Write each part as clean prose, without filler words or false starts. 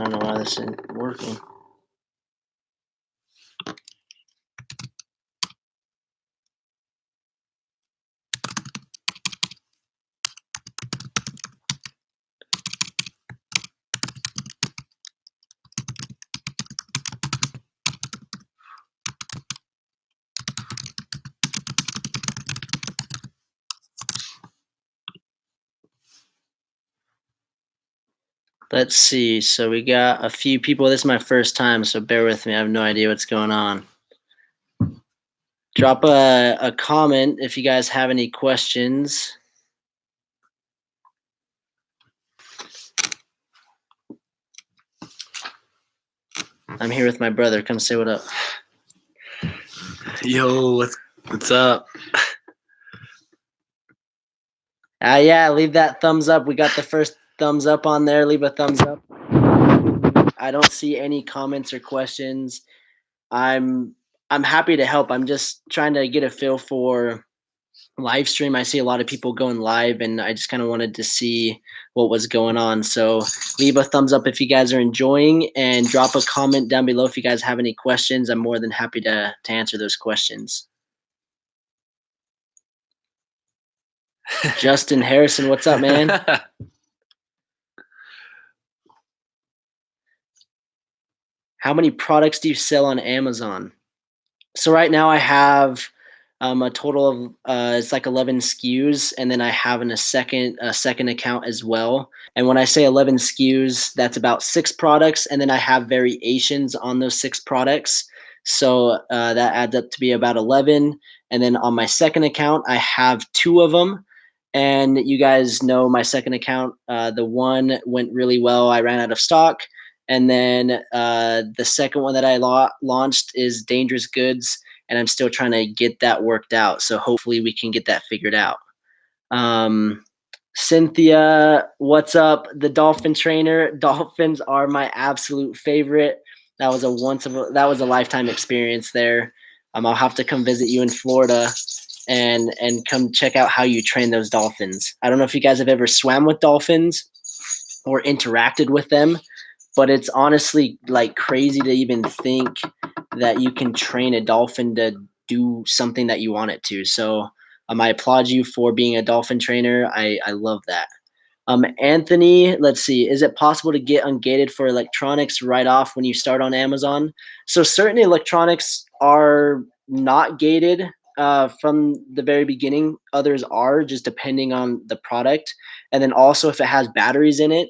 don't know why this isn't working. Let's see. So we got a few people. This is my first time, so bear with me. I have no idea what's going on. Drop a comment if you guys have any questions. I'm here with my brother. Come say what up. Yo, what's up? Yeah, leave that thumbs up. We got the first thumbs up on there. Leave a thumbs up. I don't see any comments or questions. I'm happy to help. I'm just trying to get a feel for live stream. I see a lot of people going live, and I just kind of wanted to see what was going on. So leave a thumbs up if you guys are enjoying, and drop a comment down below if you guys have any questions. I'm more than happy to answer those questions. Justin Harrison, what's up, man? How many products do you sell on Amazon? So right now I have a total of it's like 11 SKUs, and then I have a second account as well. And when I say 11 SKUs, that's about 6 products, and then I have variations on those 6 products. So that adds up to be about 11. And then on my second account, I have 2 of them. And you guys know my second account, the one went really well. I ran out of stock. And then the second one that I launched is Dangerous Goods, and I'm still trying to get that worked out. So hopefully we can get that figured out. Cynthia, what's up? The dolphin trainer. Dolphins are my absolute favorite. That was a lifetime experience there. I'll have to come visit you in Florida and come check out how you train those dolphins. I don't know if you guys have ever swam with dolphins or interacted with them, but it's honestly like crazy to even think that you can train a dolphin to do something that you want it to. So I applaud you for being a dolphin trainer. I love that. Anthony, let's see. Is it possible to get ungated for electronics right off when you start on Amazon? So certain electronics are not gated from the very beginning. Others are, just depending on the product. And then also if it has batteries in it,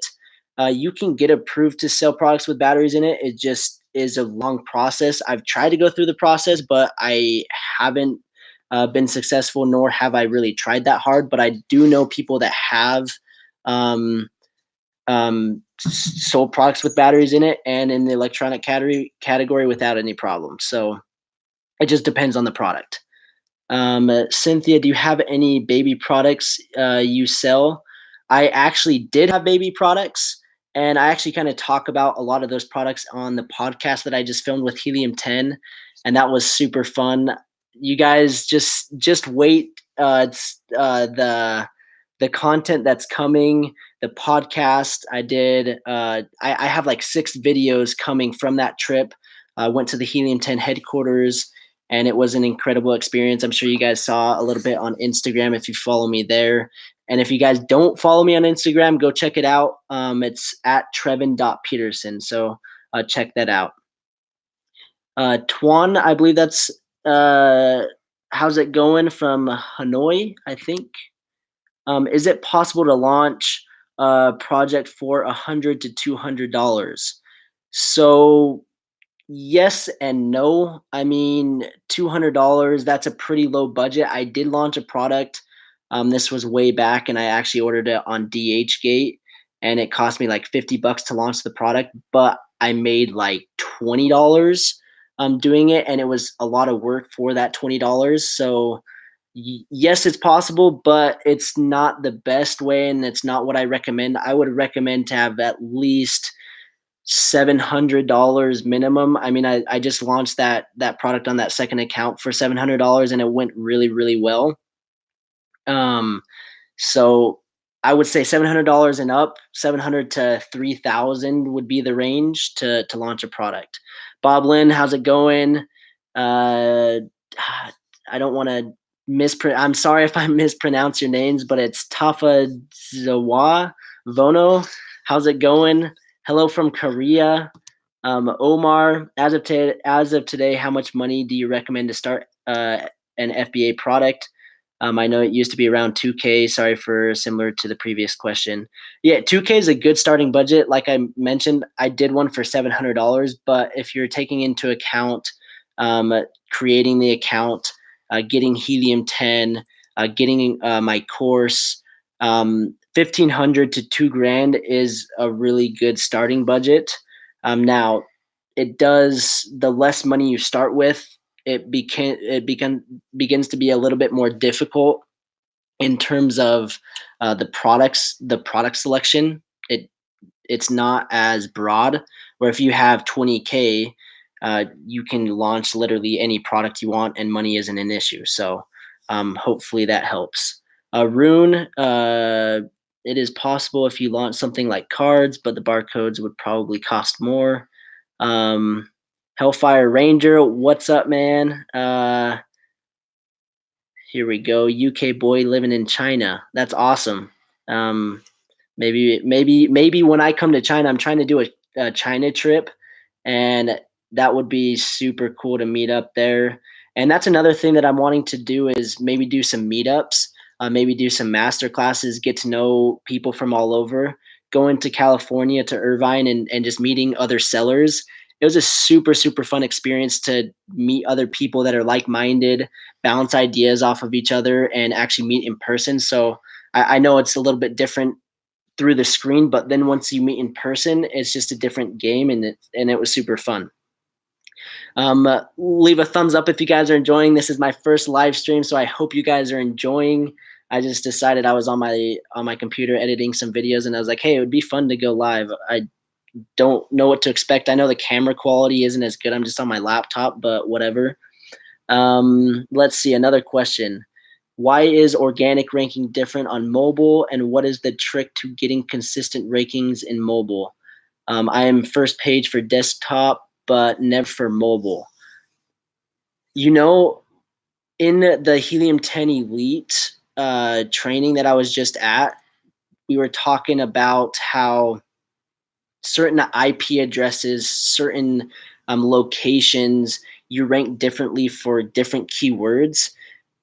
you can get approved to sell products with batteries in it. It just is a long process. I've tried to go through the process, but I haven't been successful, nor have I really tried that hard. But I do know people that have sold products with batteries in it and in the electronic category without any problems. So it just depends on the product. Cynthia, do you have any baby products you sell? I actually did have baby products, and I actually kind of talk about a lot of those products on the podcast that I just filmed with Helium 10, and that was super fun. You guys just wait. It's the content that's coming, the podcast I did. I have like 6 videos coming from that trip. I went to the Helium 10 headquarters, and it was an incredible experience. I'm sure you guys saw a little bit on Instagram if you follow me there. And if you guys don't follow me on Instagram, go check it out. It's at trevin.peterson. So check that out. Tuan, I believe that's how's it going from Hanoi, I think. Is it possible to launch a project for $100 to $200? So yes and no. I mean, $200, that's a pretty low budget. I did launch a product. This was way back, and I actually ordered it on DHgate, and it cost me like $50 to launch the product, but I made like $20 doing it, and it was a lot of work for that $20. So yes, it's possible, but it's not the best way, and it's not what I recommend. I would recommend to have at least $700 minimum. I mean, I just launched that product on that second account for $700, and it went really, really well. So I would say $700 and up, 700 to 3,000 would be the range to launch a product. Bob Lynn, how's it going? Uh, I don't want to I'm sorry if I mispronounce your names, but it's Tafa Zawa Vono. How's it going? Hello from Korea. Omar, as of today, how much money do you recommend to start an FBA product? I know it used to be around 2K. Sorry for similar to the previous question. Yeah, 2K is a good starting budget. Like I mentioned, I did one for $700, but if you're taking into account creating the account, getting Helium 10, getting my course, 1,500 to $2,000 is a really good starting budget. Now, the less money you start with, begins to be a little bit more difficult in terms of the product selection. It's not as broad. Where if you have 20K, you can launch literally any product you want, and money isn't an issue. So hopefully that helps. Rune, it is possible if you launch something like cards, but the barcodes would probably cost more. Hellfire Ranger, what's up, man? Here we go. UK boy living in China. That's awesome. Maybe when I come to China, I'm trying to do a China trip, and that would be super cool to meet up there. And that's another thing that I'm wanting to do is maybe do some meetups, maybe do some master classes, get to know people from all over. Going to California to Irvine and just meeting other sellers. It was a super, super fun experience to meet other people that are like-minded, bounce ideas off of each other, and actually meet in person. So I know it's a little bit different through the screen, but then once you meet in person, it's just a different game, and it was super fun. Leave a thumbs up if you guys are enjoying. This is my first live stream, so I hope you guys are enjoying. I just decided I was on my computer editing some videos, and I was like, hey, it would be fun to go live. I don't know what to expect. I know the camera quality isn't as good. I'm just on my laptop, but whatever. Let's see, another question. Why is organic ranking different on mobile, and what is the trick to getting consistent rankings in mobile? I am first page for desktop, but never for mobile. You know, in the Helium 10 Elite training that I was just at, we were talking about how certain IP addresses, certain locations, you rank differently for different keywords.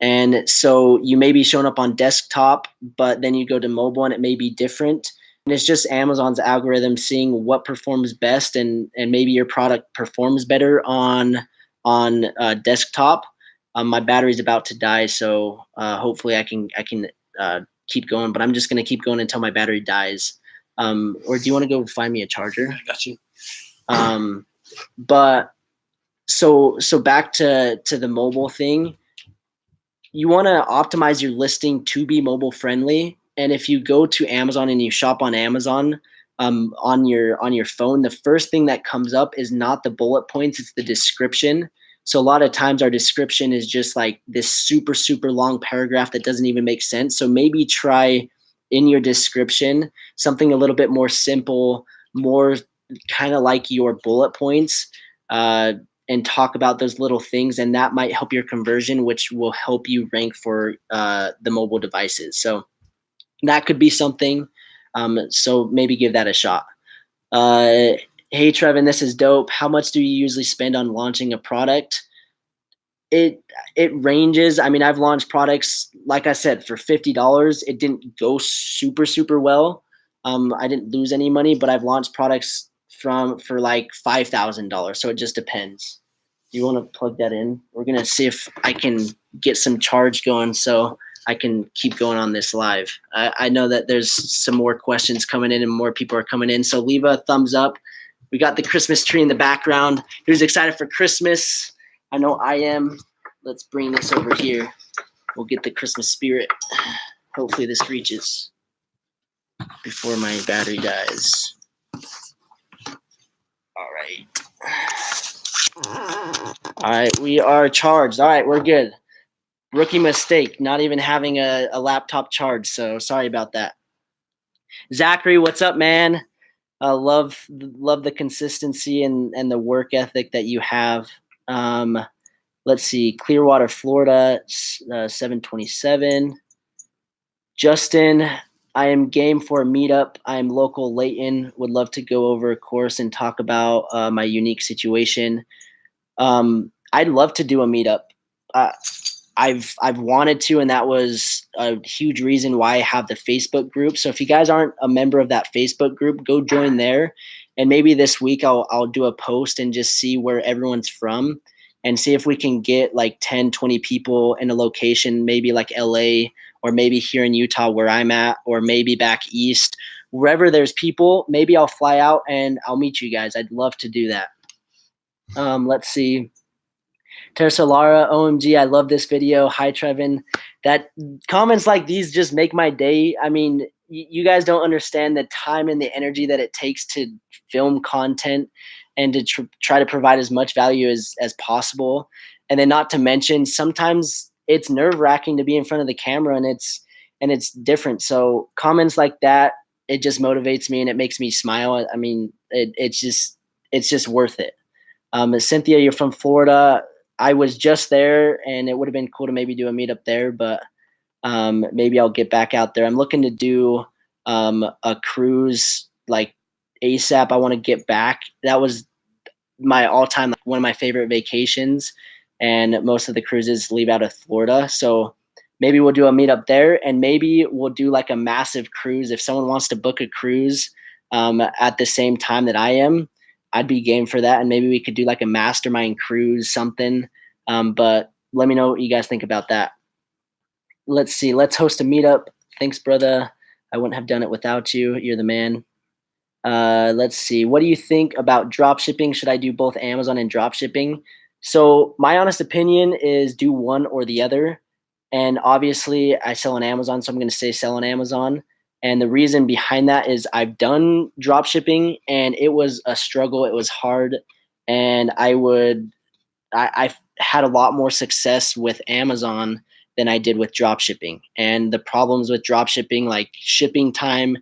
And so you may be showing up on desktop, but then you go to mobile and it may be different. And it's just Amazon's algorithm seeing what performs best, and maybe your product performs better on desktop. My battery's about to die, so hopefully I can keep going. But I'm just gonna keep going until my battery dies. Or do you want to go find me a charger? I got you. But so back to the mobile thing. You want to optimize your listing to be mobile friendly. And if you go to Amazon and you shop on Amazon on your phone, the first thing that comes up is not the bullet points, it's the description. So a lot of times our description is just like this super, super long paragraph that doesn't even make sense. So maybe try in your description something a little bit more simple, more kind of like your bullet points, and talk about those little things, and that might help your conversion, which will help you rank for the mobile devices. So that could be something. So maybe give that a shot. Hey, Trevin, this is dope. How much do you usually spend on launching a product? It ranges. I mean, I've launched products, like I said, for $50. It didn't go super, super well. I didn't lose any money, but I've launched products for like $5,000. So it just depends. Do you want to plug that in? We're going to see if I can get some charge going so I can keep going on this live. I know that there's some more questions coming in and more people are coming in. So leave a thumbs up. We got the Christmas tree in the background. Who's excited for Christmas? I know I am. Let's bring this over here. We'll get the Christmas spirit. Hopefully this reaches before my battery dies. All right. All right, we are charged. All right, we're good. Rookie mistake, not even having a laptop charged, so sorry about that. Zachary, what's up, man? Love the consistency and the work ethic that you have. Um, let's see, Clearwater, Florida, 727. Justin, I am game for a meetup. I am local Layton. Would love to go over a course and talk about my unique situation. I'd love to do a meetup. Uh, I've wanted to, and that was a huge reason why I have the Facebook group. So if you guys aren't a member of that Facebook group, go join there. And maybe this week I'll do a post and just see where everyone's from and see if we can get like 10, 20 people in a location, maybe like LA or maybe here in Utah where I'm at, or maybe back east. Wherever there's people, maybe I'll fly out and I'll meet you guys. I'd love to do that. Let's see. Tersalara, OMG, I love this video. Hi, Trevin. That comments like these just make my day. I mean, you guys don't understand the time and the energy that it takes to film content and to try to provide as much value as possible. And then not to mention, sometimes it's nerve wracking to be in front of the camera and it's different. So comments like that, it just motivates me and it makes me smile. I mean, it's just worth it. Cynthia, you're from Florida. I was just there, and it would have been cool to maybe do a meetup there, but maybe I'll get back out there. I'm looking to do a cruise like ASAP. I want to get back. That was my all-time, like, one of my favorite vacations, and most of the cruises leave out of Florida. So maybe we'll do a meetup there, and maybe we'll do like a massive cruise. If someone wants to book a cruise at the same time that I am, I'd be game for that. And maybe we could do like a mastermind cruise, something. But let me know what you guys think about that. Let's see. Let's host a meetup. Thanks, brother. I wouldn't have done it without you. You're the man. Let's see. What do you think about drop shipping? Should I do both Amazon and drop shipping? So my honest opinion is do one or the other. And obviously I sell on Amazon, so I'm going to say sell on Amazon. And the reason behind that is I've done drop shipping and it was a struggle. It was hard. And I've had a lot more success with Amazon than I did with drop shipping. And the problems with drop shipping, like shipping time,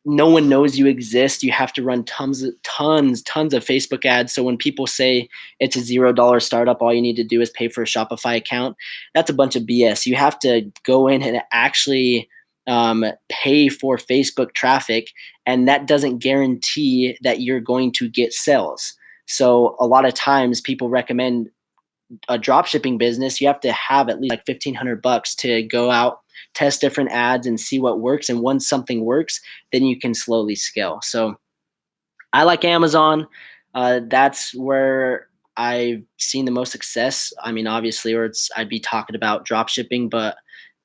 no one knows you exist. You have to run tons of Facebook ads. So when people say it's a $0 startup, all you need to do is pay for a Shopify account, that's a bunch of BS. You have to go in and actually pay for Facebook traffic, and that doesn't guarantee that you're going to get sales. So a lot of times people recommend a drop shipping business. You have to have at least like $1,500 to go out, test different ads and see what works. And once something works, then you can slowly scale. So I like Amazon. That's where I've seen the most success. I mean, obviously, or I'd be talking about drop shipping, but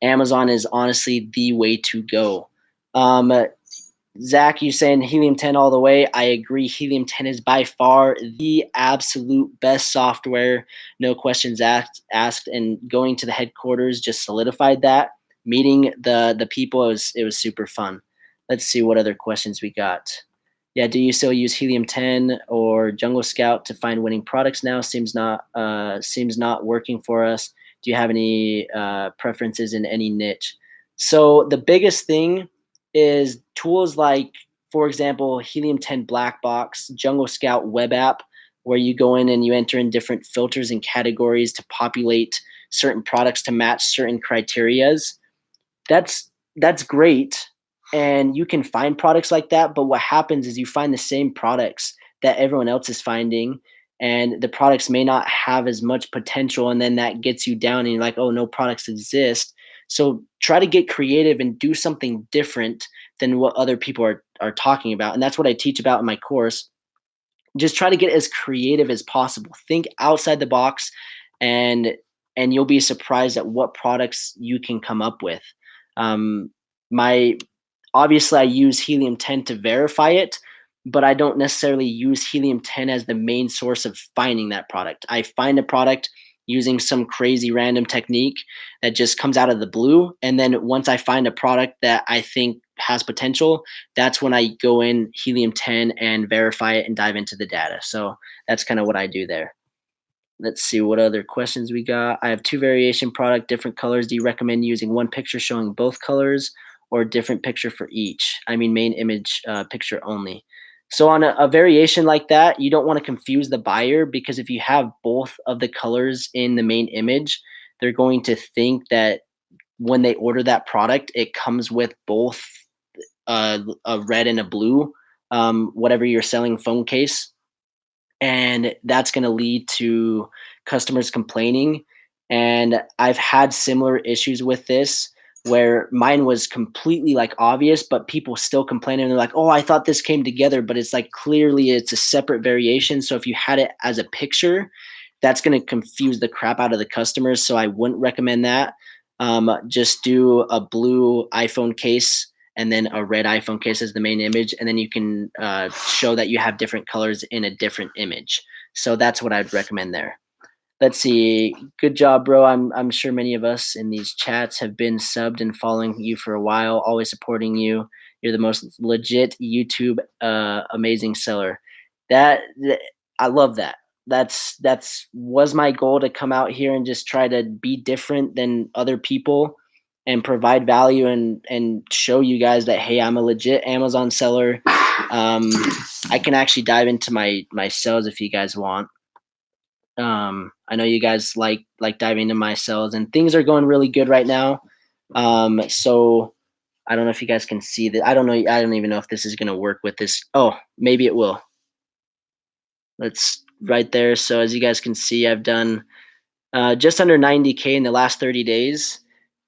Amazon is honestly the way to go. Zach, you saying Helium 10 all the way. I agree. Helium 10 is by far the absolute best software. No questions asked. And going to the headquarters just solidified that. Meeting the people, it was super fun. Let's see what other questions we got. Yeah, do you still use Helium 10 or Jungle Scout to find winning products now? Seems not working for us. Do you have any preferences in any niche? So the biggest thing is tools like, for example, Helium 10 Black Box, Jungle Scout web app, where you go in and you enter in different filters and categories to populate certain products to match certain criterias. That's great. And you can find products like that. But what happens is you find the same products that everyone else is finding, and the products may not have as much potential. And then that gets you down and you're like, oh, no products exist. So try to get creative and do something different than what other people are talking about. And that's what I teach about in my course. Just try to get as creative as possible. Think outside the box, and you'll be surprised at what products you can come up with. My Obviously I use Helium 10 to verify it, but I don't necessarily use Helium 10 as the main source of finding that product. I find a product using some crazy random technique that just comes out of the blue. And then once I find a product that I think has potential, that's when I go in Helium 10 and verify it and dive into the data. So that's kind of what I do there. Let's see what other questions we got. I have 2 variation product, different colors. Do you recommend using one picture showing both colors or a different picture for each. I mean, main image picture only. So on a variation like that, you don't want to confuse the buyer, because if you have both of the colors in the main image, they're going to think that when they order that product, it comes with both a red and a blue, whatever you're selling phone case, and that's going to lead to customers complaining. And I've had similar issues with this, where mine was completely like obvious, but people still complain, and they're like, oh, I thought this came together, but it's like clearly it's a separate variation. So if you had it as a picture, that's going to confuse the crap out of the customers. So I wouldn't recommend that. Just do a blue iPhone case and then a red iPhone case as the main image, and then you can show that you have different colors in a different image. So that's what I'd recommend there. Let's see. Good job, bro. I'm sure many of us in these chats have been subbed and following you for a while, always supporting you. You're the most legit YouTube amazing seller. That I love that. That's was my goal, to come out here and just try to be different than other people and provide value, and show you guys that, hey, I'm a legit Amazon seller. I can actually dive into my sales if you guys want. I know you guys like diving into my sales, and things are going really good right now. So I don't know if you guys can see that. I don't know. I don't even know if this is going to work with this. Oh, maybe it will. Let's right there. So as you guys can see, I've done just under 90K in the last 30 days,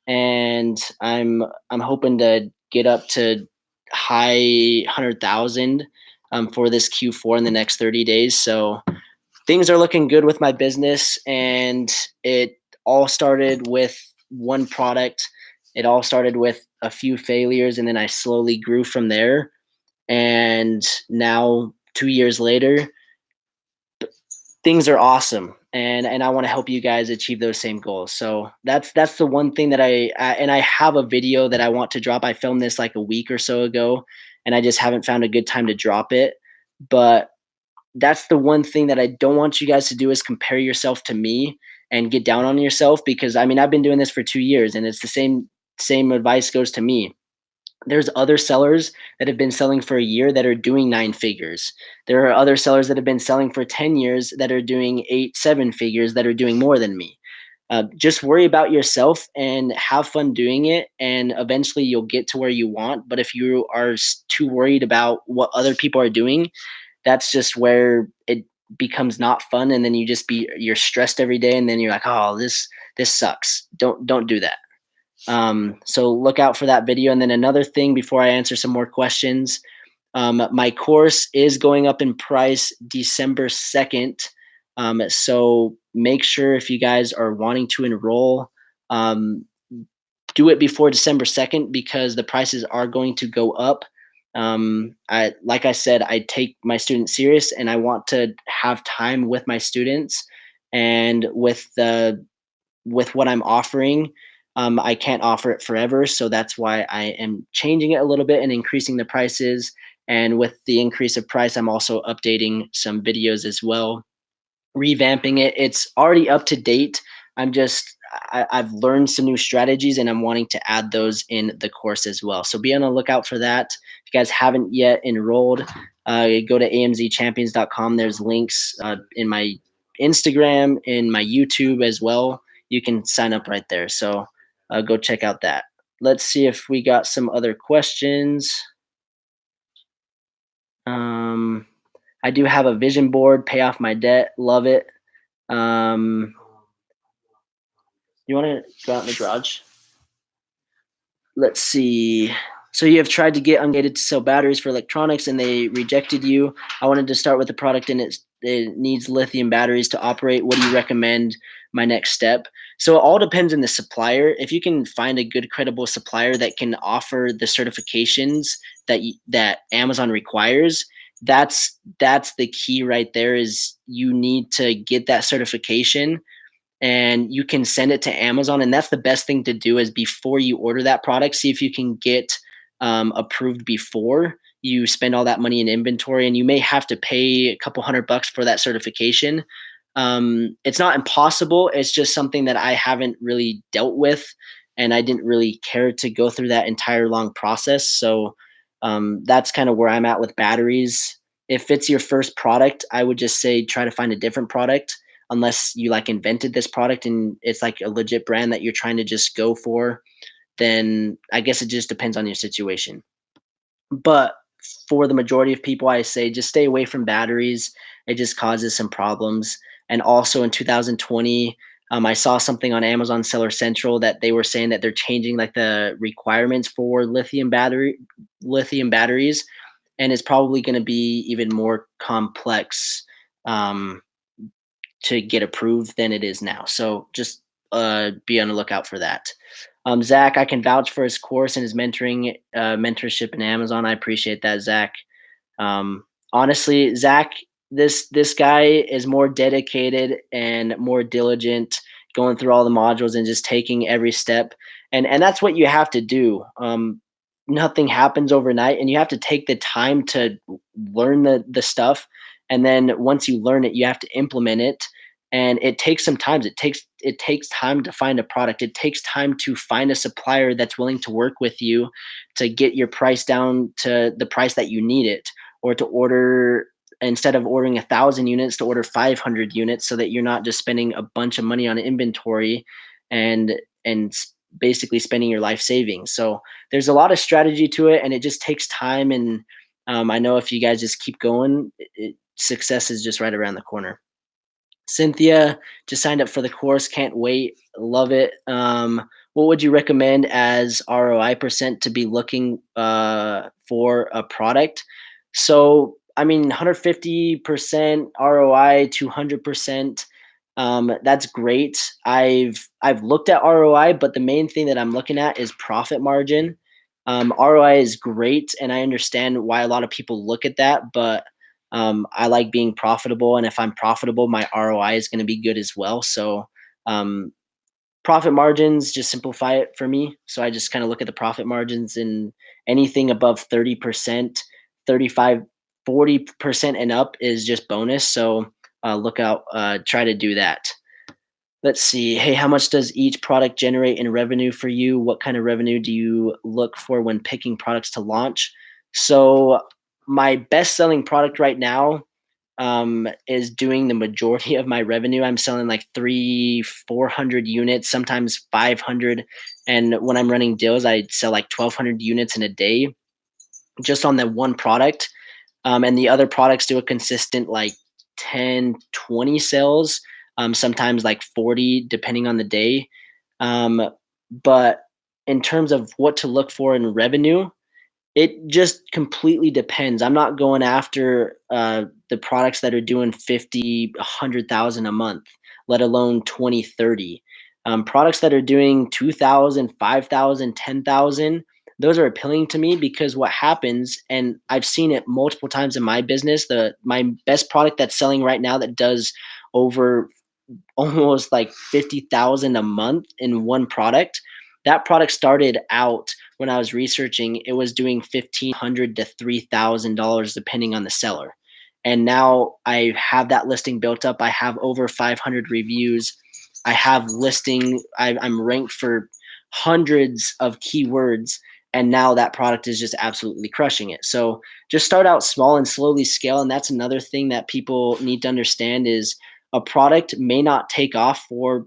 and I'm hoping to get up to high 100,000 for this Q4 in the next 30 days. So things are looking good with my business, and it all started with one product. It all started with a few failures, and then I slowly grew from there. And now 2 years later, things are awesome, and I want to help you guys achieve those same goals. So that's the one thing that and I have a video that I want to drop. I filmed this like a week or so ago, and I just haven't found a good time to drop it. But that's the one thing that I don't want you guys to do, is compare yourself to me and get down on yourself, because I mean, I've been doing this for 2 years, and it's the same advice goes to me. There's other sellers that have been selling for a year that are doing 9 figures. There are other sellers that have been selling for 10 years that are doing 8, 7 figures, that are doing more than me. Just worry about yourself and have fun doing it, and eventually you'll get to where you want. But if you are too worried about what other people are doing, that's just where it becomes not fun, and then you're stressed every day, and then you're like, oh, this sucks. Don't do that. So look out for that video. And then another thing before I answer some more questions, my course is going up in price December 2nd. So make sure, if you guys are wanting to enroll, do it before December 2nd, because the prices are going to go up. Like I said, I take my students serious, and I want to have time with my students, and with what I'm offering. I can't offer it forever, so that's why I am changing it a little bit and increasing the prices. And with the increase of price, I'm also updating some videos as well, revamping it. It's already up to date. I've learned some new strategies, and I'm wanting to add those in the course as well. So be on the lookout for that. If you guys haven't yet enrolled, go to amzchampions.com. There's links in my Instagram, in my YouTube as well. You can sign up right there. So go check out that. Let's see if we got some other questions. I do have a vision board, pay off my debt. Love it. You want to go out in the garage? Let's see. So you have tried to get Ungated to sell batteries for electronics, and they rejected you. I wanted to start with a product, and it needs lithium batteries to operate. What do you recommend my next step? So it all depends on the supplier. If you can find a good, credible supplier that can offer the certifications that Amazon requires, that's the key right there. Is you need to get that certification, and you can send it to Amazon. And that's the best thing to do, is before you order that product, see if you can get approved before you spend all that money in inventory. And you may have to pay a couple $100 for that certification. It's not impossible. It's just something that I haven't really dealt with. and I didn't really care to go through that entire long process. So that's kind of where I'm at with batteries. If it's your first product, I would just say try to find a different product unless you like invented this product and it's like a legit brand that you're trying to just go for, then I guess it just depends on your situation. But for the majority of people, I say just stay away from batteries. It just causes some problems. And also in 2020, I saw something on Amazon Seller Central that they were saying that they're changing like the requirements for lithium batteries, and it's probably going to be even more complex um, to get approved than it is now. So just be on the lookout for that. Zach, I can vouch for his course and his mentorship in Amazon. I appreciate that, Zach. Honestly, Zach, this guy is more dedicated and more diligent, going through all the modules and just taking every step. And that's what you have to do. Nothing happens overnight, and you have to take the time to learn the stuff. And then once you learn it, you have to implement it. And it takes some time. It takes time to find a product. It takes time to find a supplier that's willing to work with you to get your price down to the price that you need it, or to order, instead of ordering 1,000 units, to order 500 units, so that you're not just spending a bunch of money on inventory and basically spending your life savings. So there's a lot of strategy to it, and it just takes time. And I know if you guys just keep going, success is just right around the corner. Cynthia just signed up for the course. Can't wait. Love it. What would you recommend as ROI percent to be looking for a product? So, I mean, 150% ROI, 200%. That's great. I've looked at ROI, but the main thing that I'm looking at is profit margin. ROI is great, and I understand why a lot of people look at that, but I like being profitable, and if I'm profitable, my ROI is going to be good as well. So, um, profit margins just simplify it for me. So I just kind of look at the profit margins, and anything above 30%, 35, 40% and up is just bonus. So look out, try to do that. Let's see. Hey, how much does each product generate in revenue for you? What kind of revenue do you look for when picking products to launch? So, my best selling product right now is doing the majority of my revenue. I'm selling like 400 units, sometimes 500. And when I'm running deals, I sell like 1,200 units in a day just on that one product. And the other products do a consistent like 10, 20 sales, sometimes like 40, depending on the day. Um, but in terms of what to look for in revenue, it just completely depends. I'm not going after the products that are doing 50, 100,000 a month, let alone 20, 30. Products that are doing 2,000, 5,000, 10,000. Those are appealing to me because what happens, and I've seen it multiple times in my business, my best product that's selling right now that does over almost like 50,000 a month in one product. That product started out, when I was researching, it was doing $1,500 to $3,000 depending on the seller. And now I have that listing built up. I have over 500 reviews. I have listing. I'm ranked for hundreds of keywords, and now that product is just absolutely crushing it. So just start out small and slowly scale. And that's another thing that people need to understand is a product may not take off for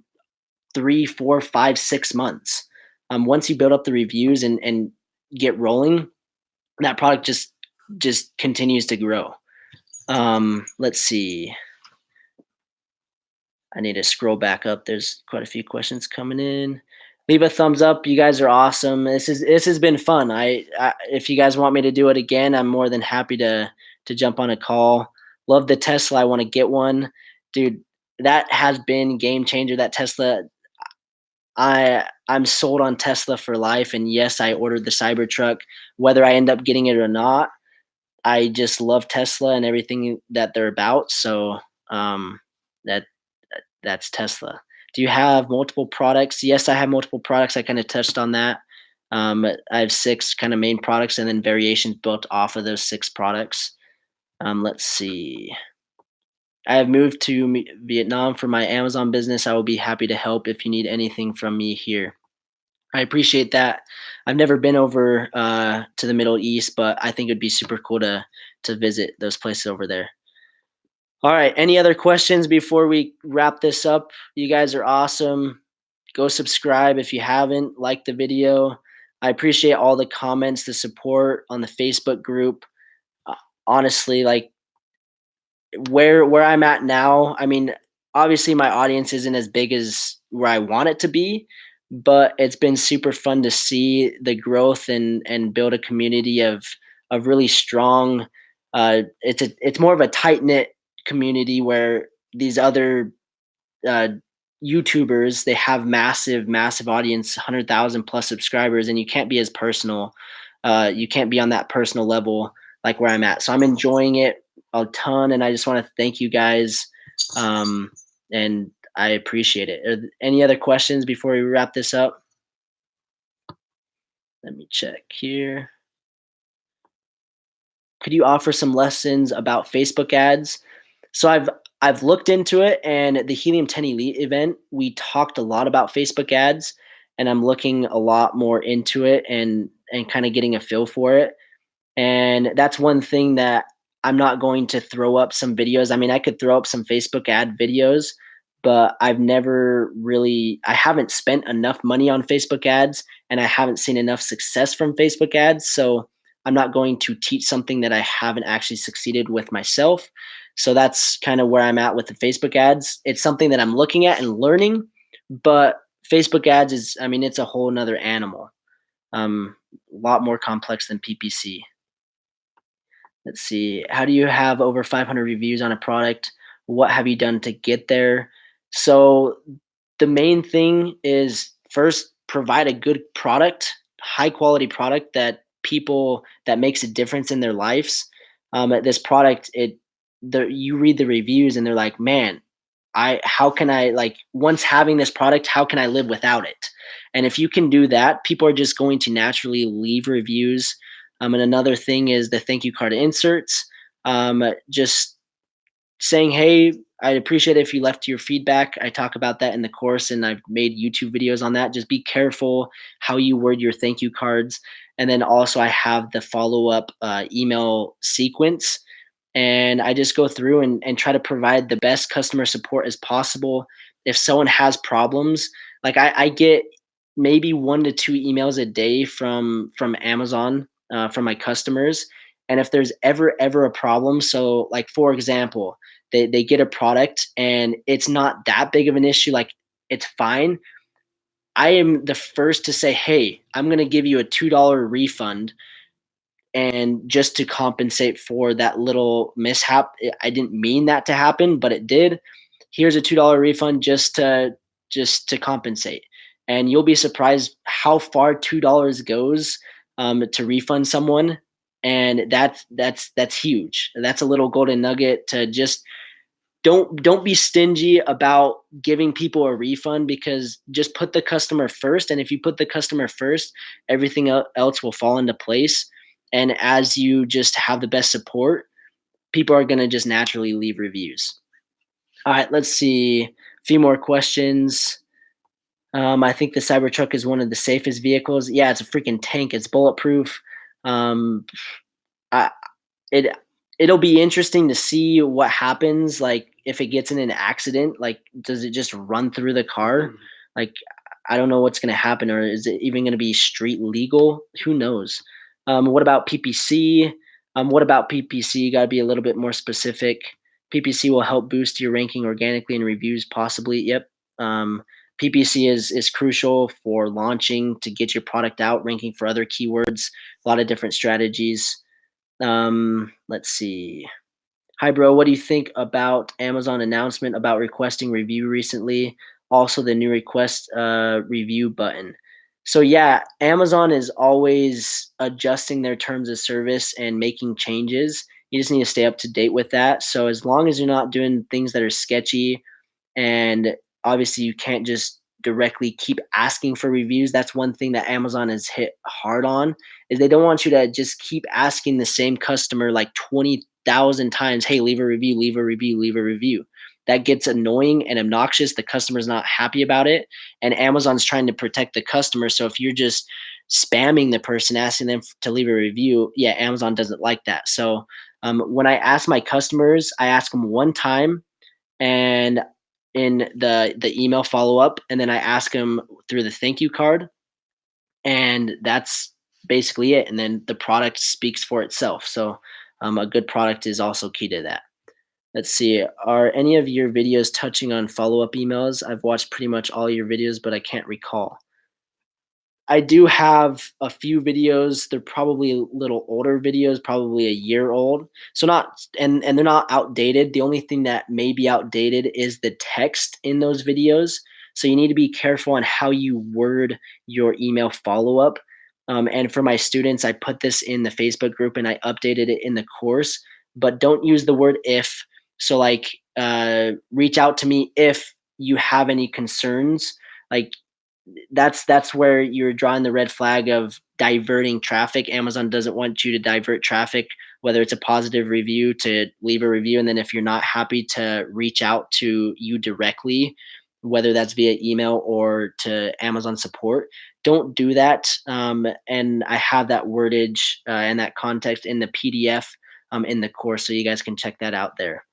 3, 4, 5, 6 months. Once you build up the reviews and get rolling, that product just continues to grow. Let's see. I need to scroll back up. There's quite a few questions coming in. Leave a thumbs up. You guys are awesome. This has been fun. If you guys want me to do it again, I'm more than happy to jump on a call. Love the Tesla. I want to get one, dude. That has been game changer. That Tesla. I'm sold on Tesla for life. And yes, I ordered the Cybertruck. Whether I end up getting it or not, I just love Tesla and everything that they're about. So that that's Tesla. Do you have multiple products? Yes, I have multiple products. I kind of touched on that. I have 6 kind of main products and then variations built off of those 6 products. Let's see. I have moved to Vietnam for my Amazon business. I will be happy to help if you need anything from me here. I appreciate that. I've never been over to the Middle East, but I think it'd be super cool to visit those places over there. All right. Any other questions before we wrap this up? You guys are awesome. Go subscribe if you haven't. Like the video. I appreciate all the comments, the support on the Facebook group. Uh, Honestly, like where I'm at now, I mean, obviously my audience isn't as big as where I want it to be, but it's been super fun to see the growth and build a community of really strong it's more of a tight knit community where these other uh, YouTubers, they have massive audience, 100,000 plus subscribers, and you can't be as personal. You can't be on that personal level like where I'm at. So I'm enjoying it a ton, and I just want to thank you guys, and I appreciate it. Any other questions before we wrap this up? Let me check here. Could you offer some lessons about Facebook ads? So I've looked into it, and the Helium 10 Elite event, we talked a lot about Facebook ads, and I'm looking a lot more into it and kind of getting a feel for it. And that's one thing that I'm not going to throw up some videos. I mean, I could throw up some Facebook ad videos, but I haven't spent enough money on Facebook ads, and I haven't seen enough success from Facebook ads. So I'm not going to teach something that I haven't actually succeeded with myself. So that's kind of where I'm at with the Facebook ads. It's something that I'm looking at and learning, but Facebook ads is, I mean, it's a whole nother animal. A lot more complex than PPC. Let's see. How do you have over 500 reviews on a product? What have you done to get there? So the main thing is first provide a good product, high quality product that makes a difference in their lives. This product, you read the reviews and they're like, man, how can I, like, once having this product, how can I live without it? And if you can do that, people are just going to naturally leave reviews. And another thing is the thank you card inserts. Just saying, hey, I'd appreciate it if you left your feedback. I talk about that in the course, and I've made YouTube videos on that. Just be careful how you word your thank you cards. And then also I have the follow-up email sequence, and I just go through and try to provide the best customer support as possible. If someone has problems, like I get maybe 1 to 2 emails a day from Amazon, from my customers. And if there's ever a problem, so like for example, they get a product and it's not that big of an issue, like it's fine. I am the first to say, hey, I'm gonna give you a $2 refund, and just to compensate for that little mishap. I didn't mean that to happen, but it did. Here's a $2 refund just to compensate. And you'll be surprised how far $2 goes, to refund someone. And that's huge. That's a little golden nugget to just don't be stingy about giving people a refund, because just put the customer first. And if you put the customer first, everything else will fall into place. And as you just have the best support, people are going to just naturally leave reviews. All right, let's see. A few more questions. I think the Cybertruck is one of the safest vehicles. Yeah, it's a freaking tank. It's bulletproof. Um, I, it it'll be interesting to see what happens, like if it gets in an accident, like does it just run through the car? Like I don't know what's going to happen, or is it even going to be street legal? Who knows? What about PPC? What about PPC? You got to be a little bit more specific. PPC will help boost your ranking organically in reviews, possibly. Yep. um, PPC is crucial for launching, to get your product out, ranking for other keywords, a lot of different strategies. Let's see. Hi, bro. What do you think about Amazon announcement about requesting review recently? Also, the new request review button. So yeah, Amazon is always adjusting their terms of service and making changes. You just need to stay up to date with that. So as long as you're not doing things that are sketchy, and obviously you can't just directly keep asking for reviews. That's one thing that Amazon has hit hard on, is they don't want you to just keep asking the same customer like 20,000 times, hey, leave a review, leave a review, leave a review. that gets annoying and obnoxious. The customer's not happy about it, and Amazon's trying to protect the customer. So if you're just spamming the person, asking them to leave a review, yeah, Amazon doesn't like that. So when I ask my customers, I ask them one time, and in the email follow up, and then I ask them through the thank you card, and that's basically it. And then the product speaks for itself. So a good product is also key to that. Let's see. Are any of your videos touching on follow up emails? I've watched pretty much all your videos, but I can't recall. I do have a few videos. They're probably a little older videos, probably a year old. So not and they're not outdated. The only thing that may be outdated is the text in those videos. So you need to be careful on how you word your email follow up. And for my students, I put this in the Facebook group and I updated it in the course. But don't use the word if. So like, reach out to me if you have any concerns. Like that's where you're drawing the red flag of diverting traffic. Amazon doesn't want you to divert traffic, whether it's a positive review, to leave a review, and then if you're not happy, to reach out to you directly, whether that's via email or to Amazon support. Don't do that. And I have that wordage and that context in the PDF in the course, so you guys can check that out there.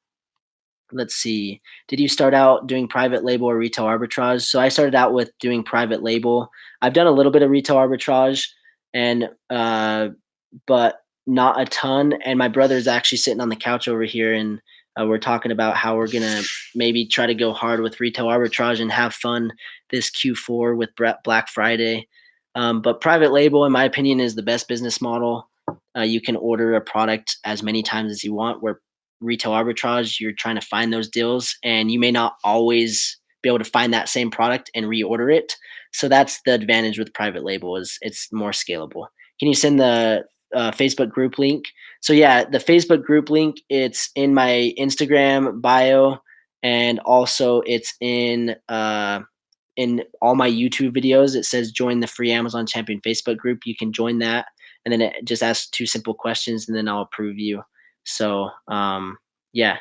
Let's see. Did you start out doing private label or retail arbitrage? So I started out with doing private label. I've done a little bit of retail arbitrage, and but not a ton. And my brother's actually sitting on the couch over here, and we're talking about how we're gonna maybe try to go hard with retail arbitrage and have fun this Q4 with Black Friday. But private label, in my opinion, is the best business model. You can order a product as many times as you want, where retail arbitrage, you're trying to find those deals, and you may not always be able to find that same product and reorder it. So that's the advantage with private label, is it's more scalable. Can you send the Facebook group link? So yeah, the Facebook group link, it's in my Instagram bio, and also it's in all my YouTube videos. It says join the free Amazon Champion Facebook group. You can join that, and then it just asks 2 simple questions, and then I'll approve you. So yeah.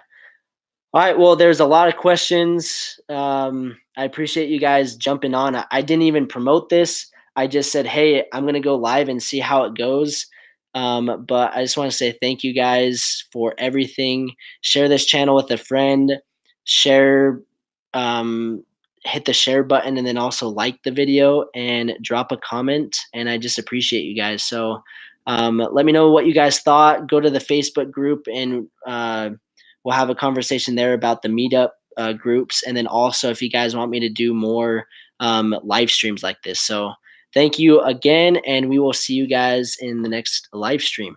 All right. Well, there's a lot of questions. I appreciate you guys jumping on. I didn't even promote this. I just said, hey, I'm gonna go live and see how it goes. But I just want to say thank you guys for everything. Share this channel with a friend. Share. Um, Hit the share button, and then also like the video and drop a comment. And I just appreciate you guys. So let me know what you guys thought. Go to the Facebook group, and we'll have a conversation there about the meetup groups. And then also, if you guys want me to do more live streams like this. So thank you again, and we will see you guys in the next live stream.